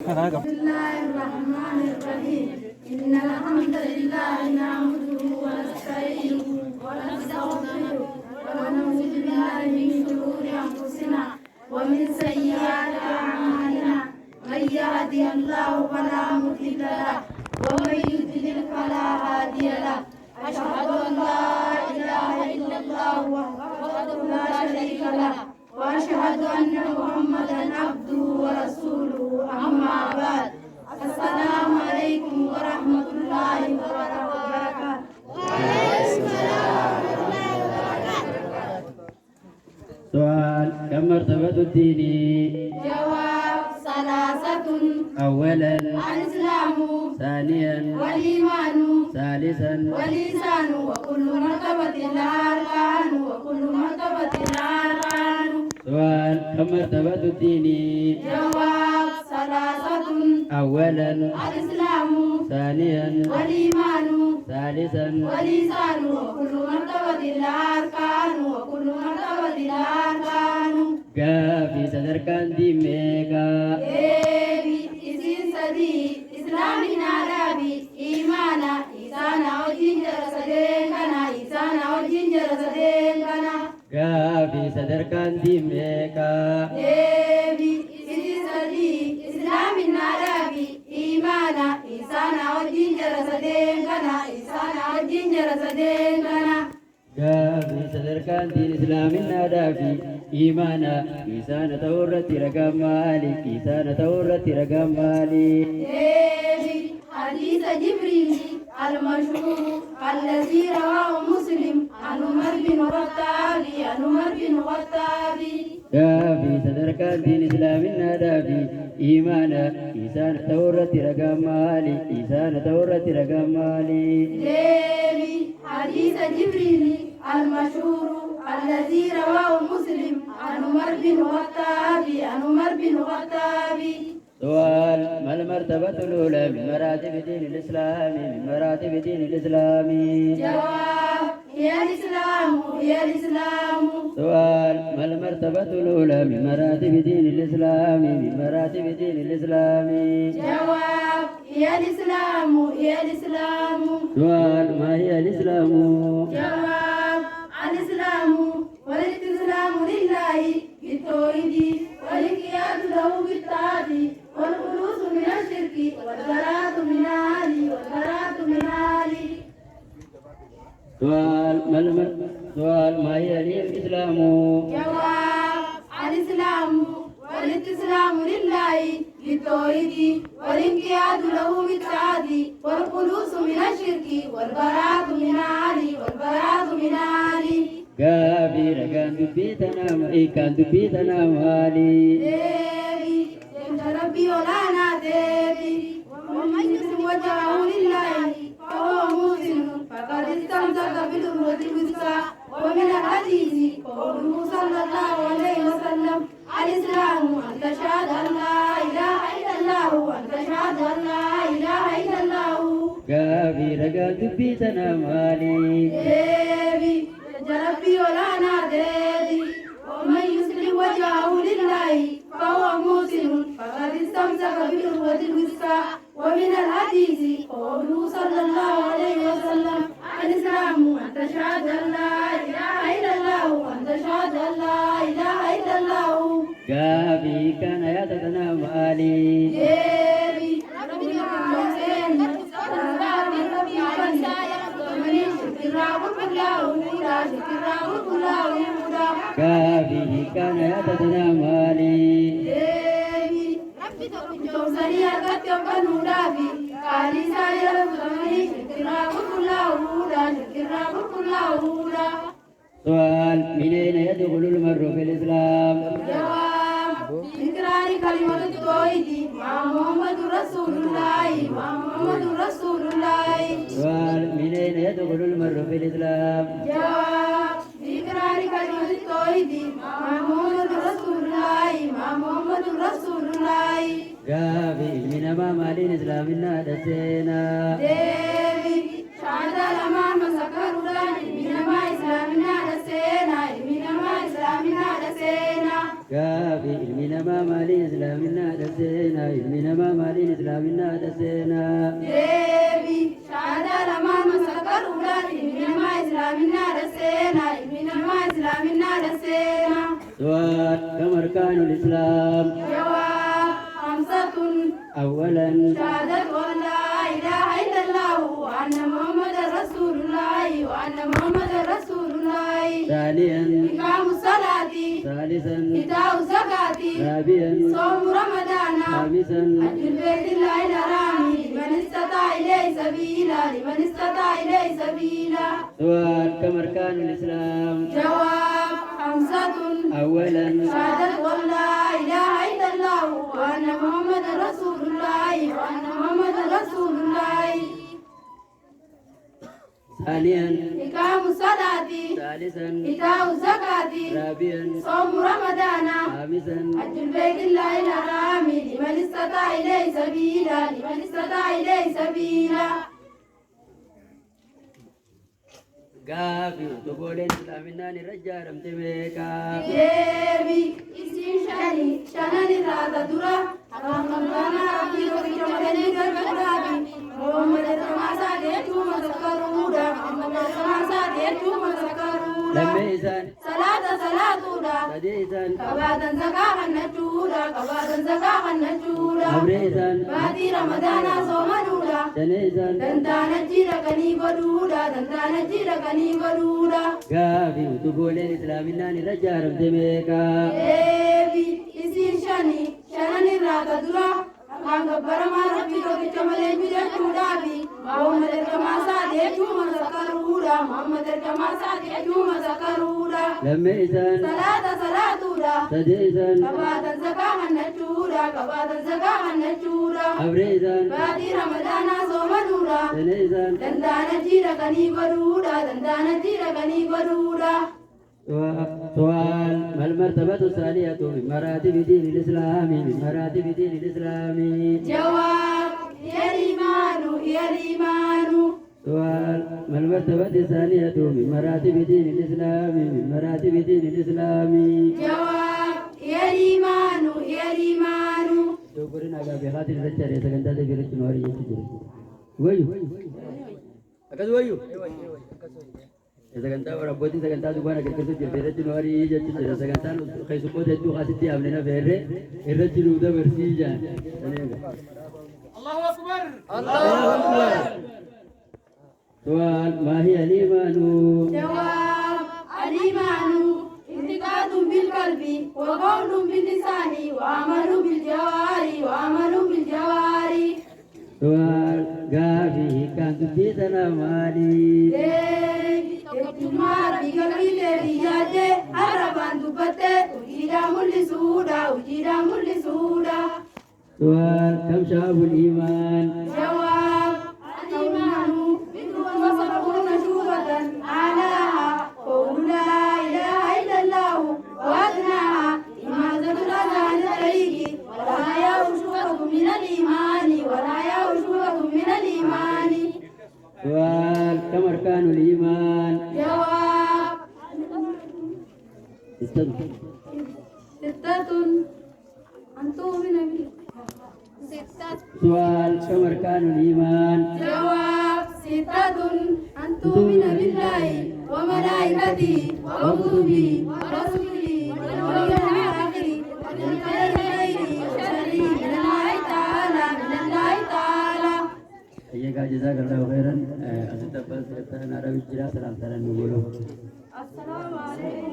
بسم الله الرحمن الرحيم إن الحمد لله نعمده ونستعينه ونستغفره ونعوذ بالله من شرور أنفسنا ومن سيئات أعمالنا من يهده الله فلا مضل له ومن يضلل فلا هادي له أشهد أن لا إله إلا الله وحده لا شريك له وأشهد أن محمدا عبده ورسوله أما بعد السلام عليكم ورحمة الله وبركاته. سؤال كم مرتبة الدين؟ جواب ثلاثة. أولا الإسلام، ثانيا والإيمان، ثالثا واللسان، وكل مرتبة لها أركان وكل مرتبة لها أركان. سؤال كم مرتبة الدين؟ جواب ثلاثة. أولا الإسلام، ثانيا والإيمان، ثالثا واللسان، وكل مرتبة لها أركان وكل مرتبة لها أركان. في صدر كان دي ميكا إسين سدي إسلامنا ربي إيمانا إسانا وجنجر سدينكنا إسانا وجنجر سدينكنا. في صدر كان دي ميكا إسين سدي إسلامنا ربي إيمانا إسانا وجنجر سدينكنا إسانا وجنجر سدينكنا. في صدر كان دين إسلام النادافي إيمانا إيسان تورت رقم مالي إيسان تورت رقم مالي. حديث جبريل المشهور الذي رواه مسلم عن عمر بن الخطاب عن عمر بن الخطاب. في صدر كان دين إسلام النادافي إيمانا إيسان تورت رقم مالي إيسان تورت رقم مالي. حديث جبريل المشهور الذي رواه مسلم عن عمر بن الخطاب عن عمر بن الخطاب. سؤال ما المرتبة الأولى من مراتب دين الإسلام من مراتب دين الإسلام؟ جواب هي الإسلام هي الإسلام. سؤال ما المرتبة الأولى من مراتب دين الإسلام من مراتب دين الإسلام؟ جواب هي الإسلام هي الإسلام. سؤال ما هي الإسلام؟ جواب الإسلام والاستسلام لله بالتوحيد والانقياد له بالطاعة والخلوص من الشرك والبراءة من آله والبراءة من آله. سؤال ما هي الإسلام؟ جواب الإسلام والاستسلام لله بالتوحيد والانقياد له بالطاعة والخلوص من الشرك والبراءة من آله والبراءة من آله. كافر كان بيتنا كان بيتنا مالي. ربي ولا نادي ومن يسلم وجهه لله فهو محسن فقد استمسك بالعروة الوثقى. ومن الحديث قوله صلى الله عليه وسلم الإسلام أن تشهد أن لا إله إلا الله وأن تشهد أن لا إله إلا الله. كافر كان بيتنا مالي. ربي ولا نادي ومن يسلم وجهه لله فهو محسن فقد استمسك بالعروة الوثقى. ومن الحديث قوله صلى الله عليه وسلم الإسلام أن تشهد أن لا إله إلا الله وأن تشهد أن لا إله إلا الله. كافي كان يتتنا مالي. كافي كان يتتنا مالي. سؤال من أين يدخل المرء في الإسلام؟ جواب إقرار كلمة التوحيد مع محمد رسول الله مع محمد رسول الله. سؤال من أين يدخل المرء في الإسلام؟ جواب إقرار كلمة التوحيد مع محمد رسول الله مع محمد رسول الله. كافي من أمام الإسلام النادسينا. شهادة الأمام سكرنا إلمنا إسلامنا دسينا إلمنا إسلامنا دسينا كافي علمنا ما مالي إسلامنا دسينا علمنا ما مالي إسلامنا دسينا ديبي شهادة الأمام سكرنا إلمنا إسلامنا دسينا إلمنا إسلامنا دسينا سؤال كم أركان الإسلام؟ جواب 5 أولا شهادة أن لا إله إلا الله وأن محمد رسول الله وأن محمد رسول الله ثانيا إقام الصلاة ثالثا إيتاء الزكاة رابعا صوم رمضان خامسا حج البيت الله الحرام لمن استطاع إليه سبيلا لمن استطاع إليه سبيلا سؤال كم أركان الإسلام؟ جواب 5 أولا شهادة أن لا إله إلا الله وأن محمد رسول الله وأن محمد رسول الله ثانيا إقام الصلاة ثالثا إيتاء الزكاة رابعا صوم رمضان خامسا حج البيت الله الحرام لمن استطاع إليه سبيلا لمن استطاع إليه سبيلا كافي تقول إسلامنا نرجع رمتميكا deebi isin shanan irraa dura afaan qabbanaa rabbii tokkicha malee gargaaraafi Muhammad Ramaasaa deechuu masakkaruudha Muhammad Ramaasaa deechuu masakkaruudha لميسان salaata salaatuudha سديسان qabaatan zakaa kannachuudha qabaatan zakaa kannachuudha أبريسان baatii ramadaanaa soomaduudha سنيسان dandaanachii dhaqanii godhuudha dandaanachii dhaqanii godhuudha كافي تقول إسلامنا نرجع رمتميكا deebi isin shanan irraa dura afaan gabbaramaa rabbii tokkicha malee jechuudhaafi Muhammad ergamaasaa deechuu masakkaruudha Muhammad ergamaasaa deechuu masakkaruudha لميسان salaata salaatuudha سديسان qabaatan zakaa kannachuudha qabaatan zakaa kannachuudha أبريسان baatii ramadaanaa soomaduudha سنيسان dandaanachii dhaqanii godhuudha dandaanachii dhaqanii godhuudha سؤال ما المرتبة الثانية من مراتب دين الإسلام من مراتب دين الإسلام جواب هي الإيمان سؤال ما المرتبة الثانية من مراتب دين الإسلام من مراتب دين الإسلام جواب هي الإيمان شكرنا على بهذه الرجال سكنت في الجنوري ويو أكاد ويو سكنت وربوتي سكنت دبانا كركسو جرت الجنوري جت سكنت خيسو قد جو خاصتي أمنا فيره الرجل وده برسيجا الله أكبر الله أكبر سؤال ما هي الإيمان جواب الإيمان اعتقاد بالقلب وقول باللسان وعمل بالجوارح سؤال قافي كانت في مالي Ejjummaa biqillee biyyaatee arrabaan dubbattee hojiidhaan mul'isuudha. سؤال كم شعب الإيمان جواب الإيمان بدون سبعون شعبة أعلاها قول لا إله إلا الله وأدناها إماتة الأذى عن الطريق ولا يأوي شعبة من الإيمان سؤال كم أركان الإيمان جواب استنى 6 أن تؤمن بالله سؤال كم أركان الإيمان جواب 6 أن تؤمن بالله وملائكته وكتبه ورسله واليوم الآخر والقدر خيره وشره من الله تعالى أيها جزاك الله خيرا أستغفر الله تعالى سلام ترى نقوله السلام عليكم